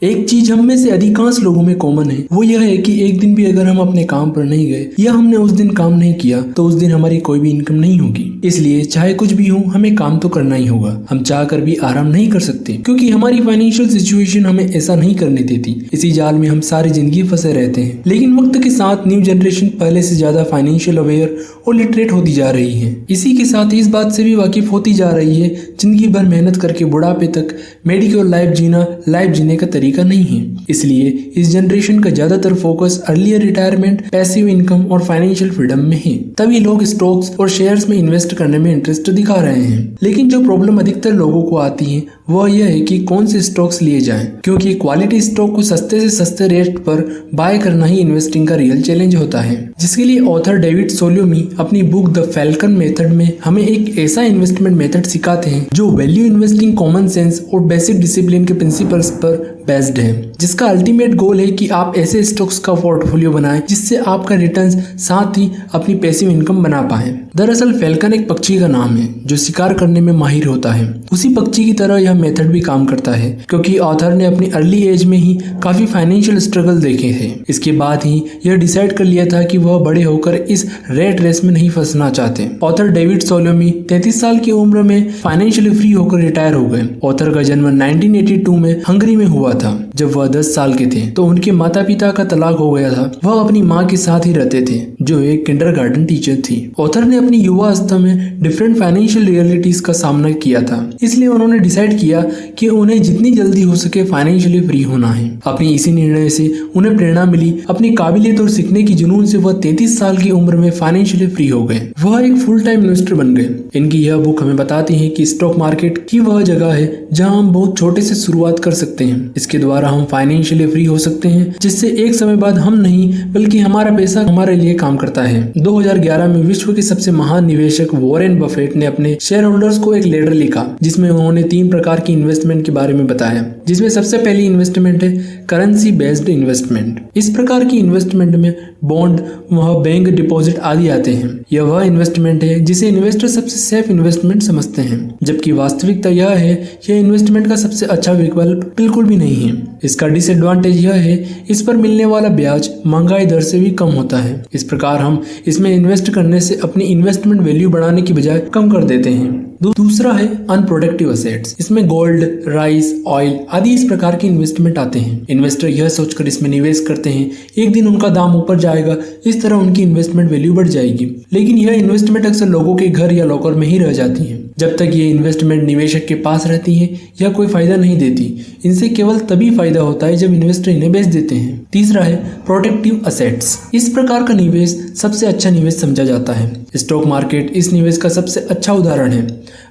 एक चीज हम में से अधिकांश लोगों में कॉमन है, वो यह है कि एक दिन भी अगर हम अपने काम पर नहीं गए या हमने उस दिन काम नहीं किया तो उस दिन हमारी कोई भी इनकम नहीं होगी। इसलिए चाहे कुछ भी हो हमें काम तो करना ही होगा। हम चाह कर भी आराम नहीं कर सकते क्योंकि हमारी फाइनेंशियल सिचुएशन हमें ऐसा नहीं करने देती। इसी जाल में हम सारी जिंदगी फंसे रहते हैं। लेकिन वक्त के साथ न्यू जनरेशन पहले से ज्यादा फाइनेंशियल अवेयर और लिटरेट होती जा रही है। इसी के साथ इस बात से भी वाकिफ होती जा रही है जिंदगी भर मेहनत करके बुढ़ापे तक मेडिकल लाइफ जीने का तरीका नहीं है। इसलिए इस जनरेशन का ज्यादातर focus earlier retirement, passive income और फाइनेंशियल फ्रीडम में है। तभी लोग स्टॉक्स और शेयर्स में इन्वेस्ट करने में इंटरेस्ट दिखा रहे हैं। लेकिन जो प्रॉब्लम अधिकतर लोगों को आती है वह यह है कि कौन से स्टॉक्स लिए जाएं, क्योंकि क्वालिटी स्टॉक को सस्ते से सस्ते रेट पर बाय करना ही इन्वेस्टिंग का रियल चैलेंज होता है। जिसके लिए ऑथर डेविड सोलोमी अपनी बुक द फैल्कन मेथड में हमें एक ऐसा इन्वेस्टमेंट मेथड सिखाते हैं जो वैल्यू इन्वेस्टिंग, कॉमन सेंस और बेसिक डिसिप्लिन के प्रिंसिपल्स पर बेस्ड है, जिसका अल्टीमेट गोल है कि आप ऐसे स्टॉक्स का पोर्टफोलियो बनाएं जिससे आपका रिटर्न्स साथ ही अपनी पैसिव इनकम बना पाए। दरअसल फैल्कन एक पक्षी का नाम है जो शिकार करने में माहिर होता है। उसी पक्षी की तरह यह मेथड भी काम करता है क्योंकि ऑथर ने अपनी अर्ली एज में ही काफी फाइनेंशियल स्ट्रगल देखे थे। इसके बाद ही यह डिसाइड कर लिया था कि वह बड़े होकर इस रेट रेस में नहीं फंसना चाहते। ऑथर डेविड सोलोमी 33 साल की उम्र में फाइनेंशियली फ्री होकर रिटायर हो गए। ऑथर का जन्म 1982 में हंगरी में हुआ था। जब वह 10 साल के थे तो उनके माता पिता का तलाक हो गया था। वह अपनी माँ के साथ ही रहते थे जो एक किंडरगार्टन टीचर थी। ऑथर ने अपनी युवावस्था में डिफरेंट फाइनेंशियल रियलिटीज का सामना किया था, इसलिए उन्होंने डिसाइड किया कि उन्हें जितनी जल्दी हो सके फाइनेंशियली फ्री होना है। अपनी इसी निर्णय से उन्हें प्रेरणा मिली। अपनी काबिलियत और सीखने की जुनून से वह 33 साल की उम्र में फाइनेंशियली फ्री हो गए। वह एक फुल टाइम इन्वेस्टर बन गए। इनकी यह बुक हमें बताती है कि स्टॉक मार्केट की वह जगह है जहां हम बहुत छोटे से शुरुआत कर सकते हैं। इसके द्वारा हम फाइनेंशियली फ्री हो सकते हैं, जिससे एक समय बाद हम नहीं बल्कि हमारा पैसा हमारे लिए काम करता है। 2011 में विश्व के सबसे महान निवेशक वॉरेन बफेट ने अपने शेयर होल्डर्स को एक लेटर लिखा जिसमें उन्होंने 3 प्रकार की इन्वेस्टमेंट के बारे में बताया, जिसमें सबसे पहली इन्वेस्टमेंट है करेंसी बेस्ड इन्वेस्टमेंट। इस प्रकार की इन्वेस्टमेंट में बॉन्ड, वह बैंक डिपॉजिट आदि आते हैं। यह वह इन्वेस्टमेंट है जिसे इन्वेस्टर सबसे सेफ इन्वेस्टमेंट समझते हैं, जबकि वास्तविकता यह है यह इन्वेस्टमेंट का सबसे अच्छा विकल्प बिल्कुल भी नहीं है। इसका डिसएडवांटेज यह है इस पर मिलने वाला ब्याज महंगाई दर से भी कम होता है। इस प्रकार हम इसमें इन्वेस्ट करने से अपनी इन्वेस्टमेंट वैल्यू बढ़ाने की बजाय कम कर देते हैं। दूसरा है अनप्रोडक्टिव एसेट्स। इसमें गोल्ड, राइस, ऑयल आदि इस प्रकार के इन्वेस्टमेंट आते हैं। इन्वेस्टर यह सोचकर इसमें निवेश करते हैं एक दिन उनका दाम ऊपर जाएगा, इस तरह उनकी इन्वेस्टमेंट वैल्यू बढ़ जाएगी। लेकिन यह इन्वेस्टमेंट अक्सर लोगों के घर या लॉकर में ही रह जाती है। जब तक ये इन्वेस्टमेंट निवेशक के पास रहती है यह कोई फायदा नहीं देती। इनसे केवल तभी फायदा होता है जब इन्वेस्टर इन्हें बेच देते हैं। तीसरा है प्रोटेक्टिव असेट्स। इस प्रकार का निवेश सबसे अच्छा निवेश समझा जाता है। स्टॉक मार्केट इस निवेश का सबसे अच्छा उदाहरण है।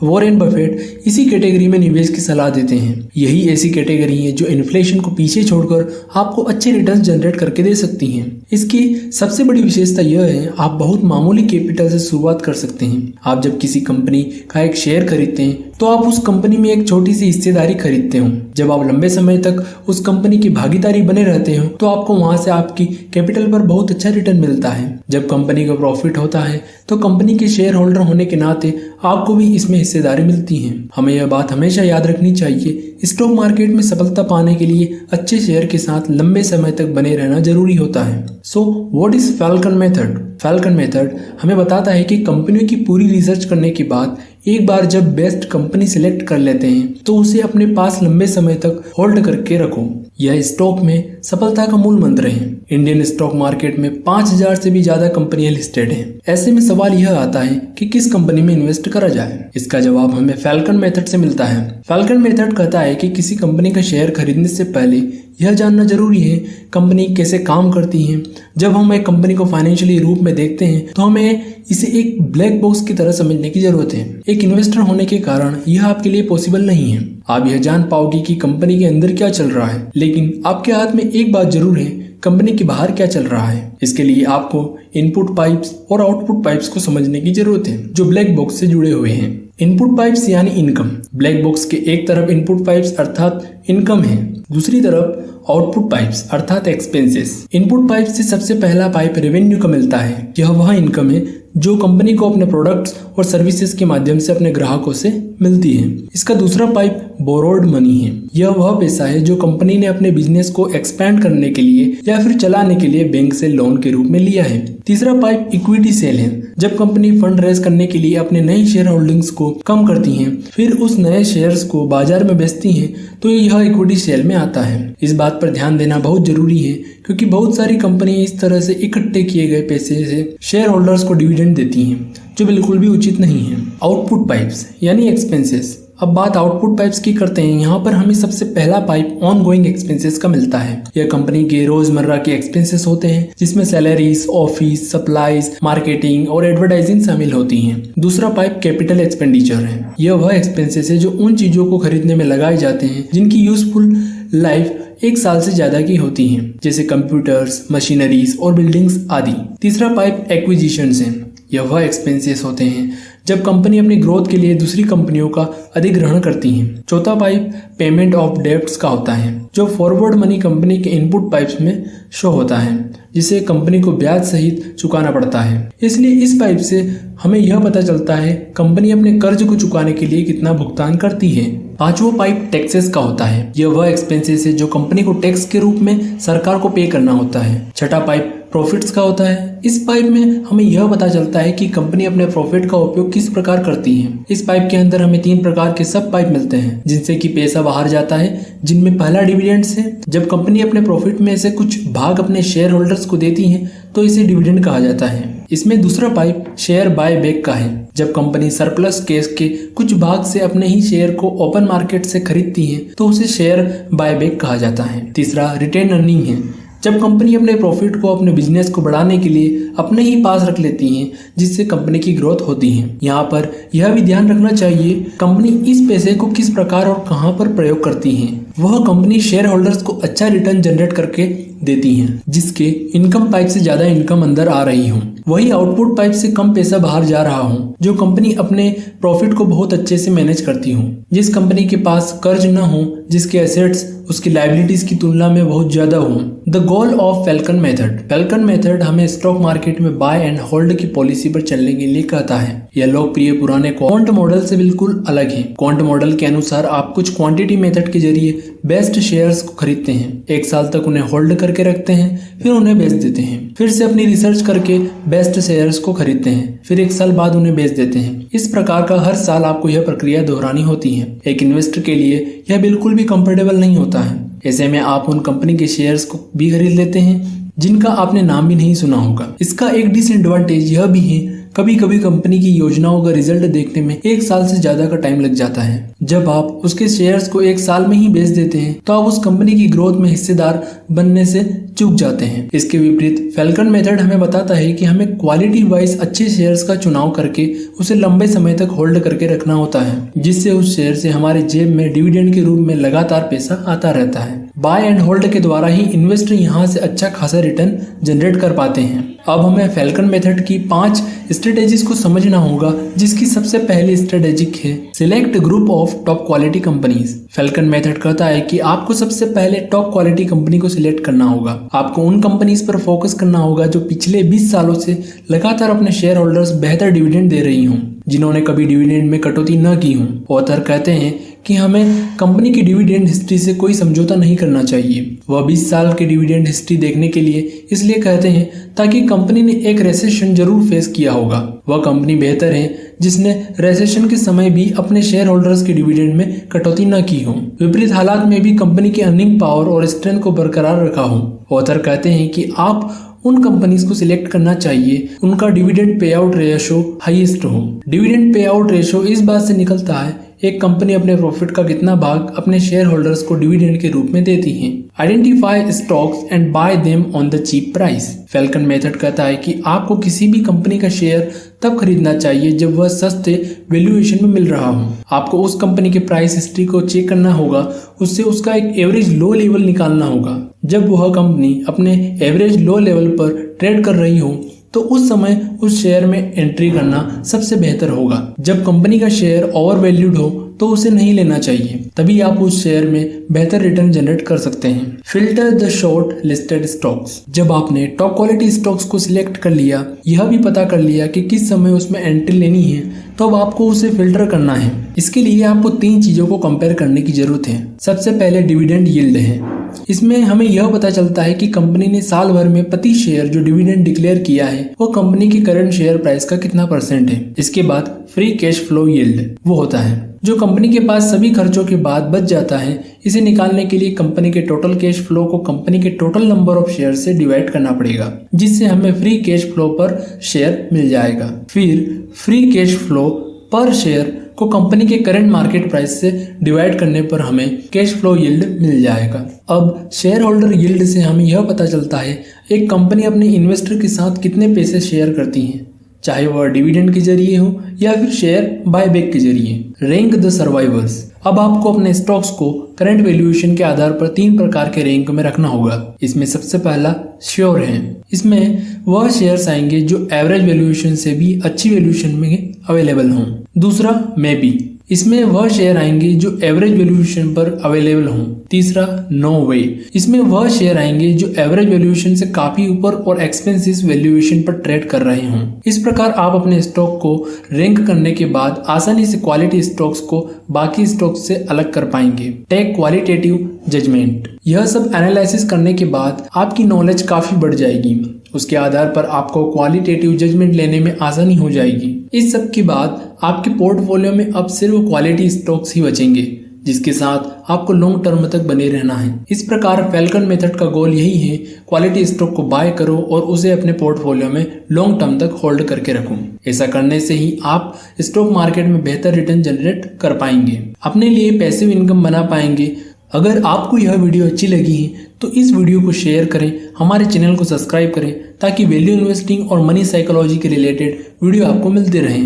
वॉरेन बफेट इसी कैटेगरी में निवेश की सलाह देते हैं। यही ऐसी कैटेगरी है जो इन्फ्लेशन को पीछे छोड़कर आपको अच्छे रिटर्न जनरेट करके दे सकती हैं। इसकी सबसे बड़ी विशेषता यह है आप बहुत मामूली कैपिटल से शुरुआत कर सकते हैं। आप जब किसी कंपनी का एक शेयर खरीदते हैं तो आप उस कंपनी में एक छोटी सी हिस्सेदारी खरीदते हो। जब आप लंबे समय तक उस कंपनी की भागीदारी बने रहते हो तो आपको वहां से आपकी कैपिटल पर बहुत अच्छा रिटर्न मिलता है। जब कंपनी का प्रॉफिट होता है तो कंपनी के शेयर होल्डर होने के नाते आपको भी इसमें हिस्सेदारी मिलती है। हमें यह बात हमेशा याद रखनी चाहिए, स्टॉक मार्केट में सफलता पाने के लिए अच्छे शेयर के साथ लंबे समय तक बने रहना जरूरी होता है। So what is falcon method? Falcon method हमें बताता है कि कंपनियों की पूरी रिसर्च करने के बाद एक बार जब बेस्ट कंपनी सिलेक्ट कर लेते हैं तो उसे अपने पास लंबे समय तक होल्ड करके रखो। यह स्टॉक में सफलता का मूल मंत्र है। इंडियन स्टॉक मार्केट में 5000 से भी ज्यादा कंपनियां लिस्टेड हैं। ऐसे में सवाल यह आता है कि किस कंपनी में इन्वेस्ट करा जाए। इसका जवाब हमें फैल्कन मेथड से मिलता है। फैल्कन मेथड कहता है कि किसी कंपनी का शेयर खरीदने से पहले यह जानना जरूरी है कंपनी कैसे काम करती है। जब हम एक कंपनी को फाइनेंशियली रूप में देखते हैं तो हमें इसे एक ब्लैक बॉक्स की तरह समझने की जरूरत है। एक इन्वेस्टर होने के कारण यह आपके लिए पॉसिबल नहीं है। आप यह जान पाओगे कि कंपनी के अंदर क्या चल रहा है, लेकिन आपके हाथ में एक बात जरूर है, कंपनी के बाहर क्या चल रहा है। इसके लिए आपको इनपुट पाइप्स और आउटपुट पाइप्स को समझने की जरूरत है जो ब्लैक बॉक्स से जुड़े हुए हैं। इनपुट पाइप्स यानी इनकम। ब्लैक बॉक्स के एक तरफ इनपुट पाइप्स अर्थात इनकम है, दूसरी तरफ आउटपुट पाइप्स अर्थात एक्सपेंसेस। इनपुट पाइप से सबसे पहला पाइप रेवेन्यू का मिलता है। यह वह इनकम है जो कंपनी को अपने प्रोडक्ट्स और सर्विसेज के माध्यम से अपने ग्राहकों से मिलती है। इसका दूसरा पाइप बोरोड मनी है। यह वह पैसा है जो कंपनी ने अपने बिजनेस को एक्सपैंड करने के लिए या फिर चलाने के लिए बैंक से लोन के रूप में लिया है। तीसरा पाइप इक्विटी सेल है। जब कंपनी फंड रेज करने के लिए अपने नए शेयर होल्डिंग्स को कम करती हैं, फिर उस नए शेयर्स को बाजार में बेचती हैं, तो यह इक्विटी सेल में आता है। इस बात पर ध्यान देना बहुत जरूरी है क्योंकि बहुत सारी कंपनियां इस तरह से इकट्ठे किए गए पैसे से शेयर होल्डर्स को डिविडेंड देती हैं, जो बिल्कुल भी उचित नहीं है। आउटपुट पाइप्स यानी एक्सपेंसेस। अब बात आउटपुट पाइप्स की करते हैं। यहाँ पर हमें सबसे पहला पाइप ऑनगोइंग एक्सपेंसेस का मिलता है। यह कंपनी के रोजमर्रा के एक्सपेंसेस होते हैं जिसमें सैलरीज, ऑफिस सप्लाईज, मार्केटिंग और एडवर्टाइजिंग शामिल होती हैं। दूसरा पाइप कैपिटल एक्सपेंडिचर है। यह वह एक्सपेंसेस है जो उन चीजों को खरीदने में लगाए जाते हैं जिनकी यूजफुल लाइफ 1 साल से ज्यादा की होती हैं, जैसे कंप्यूटर्स, मशीनरीज और बिल्डिंग्स आदि। तीसरा पाइप एक्विजिशंस है। यह वह एक्सपेंसेस होते हैं जब कंपनी अपनी ग्रोथ के लिए दूसरी कंपनियों का अधिग्रहण करती है। चौथा पाइप पेमेंट ऑफ डेब्ट्स का होता है, जो फॉरवर्ड मनी कंपनी के इनपुट पाइप्स में शो होता है, जिसे कंपनी को ब्याज सहित चुकाना पड़ता है। इसलिए इस पाइप से हमें यह पता चलता है कंपनी अपने कर्ज को चुकाने के लिए कितना भुगतान करती है। पांचवा पाइप टैक्सेस का होता है। यह वह एक्सपेंसेस है जो कंपनी को टैक्स के रूप में सरकार को पे करना होता है। छठा पाइप प्रॉफिट्स का होता है। इस पाइप में हमें यह पता चलता है कि कंपनी अपने प्रॉफिट का उपयोग किस प्रकार करती है। इस पाइप के अंदर हमें 3 प्रकार के सब पाइप मिलते हैं जिनसे कि पैसा बाहर जाता है, जिनमें पहला डिविडेंड्स है। जब कंपनी अपने प्रॉफिट में से कुछ भाग अपने शेयर होल्डर्स को देती है तो इसे डिविडेंड कहा जाता है। इसमें दूसरा पाइप शेयर बाय बैक का है। जब कंपनी सरप्लस कैश के कुछ भाग से अपने ही शेयर को ओपन मार्केट से खरीदती है तो उसे शेयर बाय बैक कहा जाता है। तीसरा रिटेन अर्निंग है। जब कंपनी अपने प्रॉफिट को अपने बिजनेस को बढ़ाने के लिए अपने ही पास रख लेती है, जिससे कंपनी की ग्रोथ होती है। यहाँ पर यह भी ध्यान रखना चाहिए कंपनी इस पैसे को किस प्रकार और कहाँ पर प्रयोग करती है। वह कंपनी शेयर होल्डर्स को अच्छा रिटर्न जनरेट करके देती हैं, जिसके इनकम पाइप से ज्यादा इनकम अंदर आ रही हो। वही आउटपुट पाइप से कम पैसा बाहर जा रहा हो, जो कंपनी अपने प्रॉफिट को बहुत अच्छे से मैनेज करती हो। जिस कंपनी के पास कर्ज न हो, जिसके एसेट्स उसकी लायबिलिटीज की तुलना में बहुत ज्यादा हो। The goal of falcon method. Falcon method हमें स्टॉक मार्केट में बाय एंड होल्ड की पॉलिसी पर चलने के लिए कहता है। यह लोकप्रिय पुराने क्वांट मॉडल से बिल्कुल अलग है। क्वांट मॉडल के अनुसार आप कुछ क्वांटिटी मेथड के जरिए बेस्ट शेयर्स को खरीदते हैं, 1 साल तक उन्हें होल्ड करके रखते हैं, फिर उन्हें बेच देते हैं, फिर से अपनी रिसर्च करके बेस्ट शेयर्स को खरीदते हैं, फिर 1 साल बाद उन्हें बेच देते हैं। इस प्रकार का हर साल आपको यह प्रक्रिया दोहरानी होती है। एक इन्वेस्टर के लिए यह बिल्कुल भी कंफर्टेबल नहीं होता है। ऐसे में आप उन कंपनी के शेयर्स को भी खरीद लेते हैं जिनका आपने नाम भी नहीं सुना होगा। इसका एक डिसएडवांटेज यह भी है, कभी कभी कंपनी की योजनाओं का रिजल्ट देखने में 1 साल से ज्यादा का टाइम लग जाता है। जब आप उसके शेयर्स को 1 साल में ही बेच देते हैं तो आप उस कंपनी की ग्रोथ में हिस्सेदार बनने से चूक जाते हैं। इसके विपरीत फैल्कन मेथड हमें बताता है कि हमें क्वालिटी वाइज अच्छे शेयर्स का चुनाव करके उसे लंबे समय तक होल्ड करके रखना होता है, जिससे उस शेयर से हमारे जेब में डिविडेंड के रूप में लगातार पैसा आता रहता है। बाय एंड होल्ड के द्वारा ही इन्वेस्टर यहाँ से अच्छा खासा रिटर्न जनरेट कर पाते हैं। अब हमें फैल्कन मेथड की 5 स्ट्रेटेजीज को समझना होगा, जिसकी सबसे पहली स्ट्रेटेजिक है select group of top quality companies. Falcon method कहता है कि आपको सबसे पहले टॉप क्वालिटी कंपनी को सिलेक्ट करना होगा। आपको उन कंपनीज पर फोकस करना होगा जो पिछले 20 सालों से लगातार अपने शेयर होल्डर्स बेहतर डिविडेंड दे रही हों, जिन्होंने कभी डिविडेंड में कटौती न की हो। ऑथर कहते हैं कि हमें कंपनी की डिविडेंड हिस्ट्री से कोई समझौता नहीं करना चाहिए। वह 20 साल की डिविडेंड हिस्ट्री देखने के लिए इसलिए कहते हैं ताकि कंपनी ने एक रेसेशन जरूर फेस किया होगा। वह कंपनी बेहतर है जिसने रेसेशन के समय भी अपने शेयर होल्डर्स के डिविडेंड में कटौती न की हो, विपरीत हालात में भी कंपनी की अर्निंग पावर और स्ट्रेंथ को बरकरार रखा हो। ऑथर कहते हैं कि आप उन कंपनीज को सिलेक्ट करना चाहिए उनका dividend pay out ratio highest हो। डिविडेंड पे आउट रेशो इस बात से निकलता है एक कंपनी अपने प्रॉफिट का कितना भाग अपने शेयर होल्डर्स को डिविडेंड के रूप में देती है। Identify stocks and buy them on the cheap price. Falcon method कहता है कि आपको किसी भी कंपनी का शेयर तब खरीदना चाहिए जब वह सस्ते वैल्यूएशन में मिल रहा हो। आपको उस कंपनी के प्राइस हिस्ट्री को चेक करना होगा, उससे उसका एक एवरेज लो लेवल निकालना होगा। जब वह कंपनी अपने एवरेज लो लेवल पर ट्रेड कर रही हो तो उस समय उस शेयर में एंट्री करना सबसे बेहतर होगा। जब कंपनी का शेयर ओवर वैल्यूड हो तो उसे नहीं लेना चाहिए, तभी आप उस शेयर में बेहतर रिटर्न जनरेट कर सकते हैं। Filter the short listed stocks. जब आपने टॉप क्वालिटी स्टॉक्स को सिलेक्ट कर लिया, यह भी पता कर लिया कि किस समय उसमें एंट्री लेनी है, तो अब आपको उसे फिल्टर करना है। इसके लिए आपको 3 चीजों को कंपेयर करने की जरूरत है। सबसे पहले डिविडेंड यील्ड है। इसमें हमें यह पता चलता है कि कंपनी ने साल भर में प्रति शेयर जो डिविडेंड डिक्लेयर किया है वो कंपनी की करंट शेयर प्राइस का कितना % है। इसके बाद फ्री कैश फ्लो यील्ड वो होता है जो कंपनी के पास सभी खर्चों के बाद बच जाता है। इसे निकालने के लिए कंपनी के टोटल कैश फ्लो को कंपनी के टोटल नंबर ऑफ शेयर से डिवाइड करना पड़ेगा, जिससे हमें फ्री कैश फ्लो पर शेयर मिल जाएगा। फिर फ्री कैश फ्लो पर शेयर को कंपनी के करंट मार्केट प्राइस से डिवाइड करने पर हमें कैश फ्लो यील्ड मिल जाएगा। अब शेयर होल्डर यील्ड से हमें यह पता चलता है एक कंपनी अपने इन्वेस्टर के साथ कितने पैसे शेयर करती है, चाहे वह डिविडेंड के जरिए हो या फिर शेयर बायबैक के जरिए। Rank the survivors. अब आपको अपने स्टॉक्स को करंट वैल्यूएशन के आधार पर 3 प्रकार के रैंक में रखना होगा। इसमें सबसे पहला श्योर है। इसमें वह शेयर्स आएंगे जो एवरेज वैल्यूएशन से भी अच्छी वैल्यूएशन में अवेलेबल हों। दूसरा मे बी। इसमें वह शेयर आएंगे जो एवरेज वैल्यूएशन पर अवेलेबल हों। तीसरा नो वे। इसमें वह शेयर आएंगे जो एवरेज वैल्यूएशन से काफी ऊपर और एक्सपेंसिव वैल्यूएशन पर ट्रेड कर रहे हों। इस प्रकार आप अपने स्टॉक को रैंक करने के बाद आसानी से क्वालिटी स्टॉक्स को बाकी स्टॉक्स से अलग कर पाएंगे। Take qualitative judgement. यह सब एनालिसिस करने के बाद आपकी नॉलेज काफी बढ़ जाएगी। उसके आधार पर आपको क्वालिटेटिव जजमेंट लेने में आसानी हो जाएगी। इस सब के बाद आपके पोर्टफोलियो में अब सिर्फ क्वालिटी स्टॉक्स ही बचेंगे, जिसके साथ आपको लॉन्ग टर्म तक बने रहना है। इस प्रकार फैल्कन मेथड का गोल यही है, क्वालिटी स्टॉक को बाय करो और उसे अपने पोर्टफोलियो में लॉन्ग टर्म तक होल्ड करके रखो। ऐसा करने से ही आप स्टॉक मार्केट में बेहतर रिटर्न जनरेट कर पाएंगे, अपने लिए पैसिव इनकम बना पाएंगे। अगर आपको यह वीडियो अच्छी लगी है तो इस वीडियो को शेयर करें, हमारे चैनल को सब्सक्राइब करें ताकि वैल्यू इन्वेस्टिंग और मनी साइकोलॉजी के रिलेटेड वीडियो आपको मिलते रहें।